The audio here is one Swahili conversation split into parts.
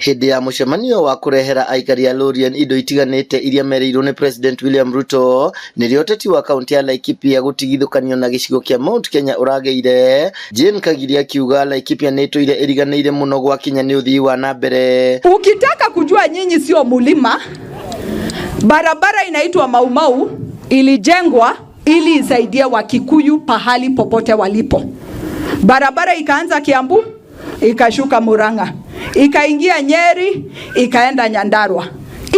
Hindi ya mucemanio wa kurehera aikari a Lorien indo itiganite iria mereirwo ni President William Ruto nirio uteti wa kaunti ya Laikipia gutigithukanio na gicigo kia Mount Kenya urageire. Jane Kagiria akiuga Laikipia nitũire iriganĩire muno gwakinya ni uthii wa nambere. Ukitaka kujua nyinyi sio mulima, barabara inaitwa Mau Mau ilijengwa ili isaidie Wakikuyu pahali popote walipo. Barabara ikaanza Kiambu, ikashuka Murang'a, ikaingia Nyeri, ikaenda Nyandarua.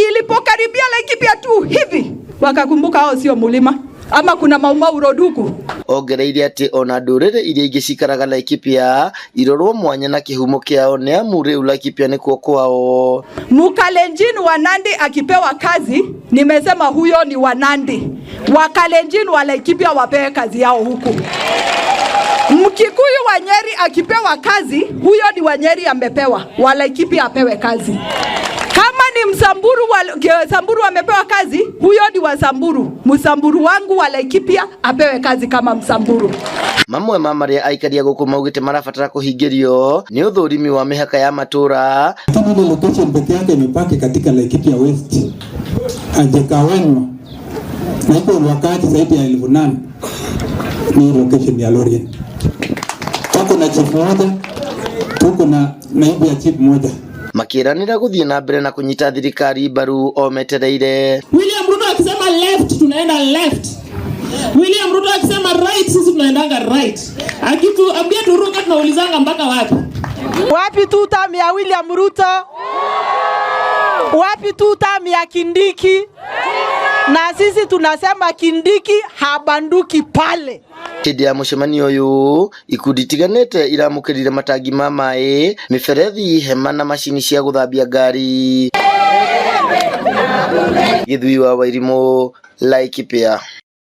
Ilipokaribia Laikipia tu hivi wakakumbuka hao sio mulima, ama kuna Mau Mau road huku. Ongereire ati ona ndurire iria ingi cikaraga Laikipia irorwo mwanya na kihumo kiao ni amu riu Laikipia nikuo kwao. Mkalenjin wa Nandi akipewa kazi, nimesema huyo ni wa Nandi. Wakalenjin wa Laikipia wapewe kazi yao huku. Mkikuyu wa Nyeri akipewa kazi, huyo ni wa Nyeri amepewa, wa Laikipia apewe kazi. Kama ni Msamburu amepewa kazi, huyo ni wa Samburu. Msamburu wangu wa Laikipia apewe kazi kama Msamburu. Mamwe mamaria aikaria guku maugite marabatara kuhingirio ni uthurimi wa mihaka ya matura. Ile location pekee yake imepaki katika Laikipia West. Ajekawenwa. Na iko wakati zaidi ya 1800 ni location ya Lorien. Tuko na chief moja, tuko na naibu ya chief moja. Makiranira guthie na mbere na kunyita thirikari mbaru o metereire. William Ruto akisema left tunaenda left. William Ruto akisema right sisi tunaendanga right. Akituambia turuka tunaulizanga mpaka wapi? Wapi tu tamu ya William Ruto? Wapi tu tamu ya Kindiki? Na sisi tunasema Kindiki habanduki pale. Hindi ya mucemanio uyu ikundi itiganite iramukirire matangi ma mai, miberethi, hema na macini cia guthambia ngari. Githui wa Wairimu, Laikipia.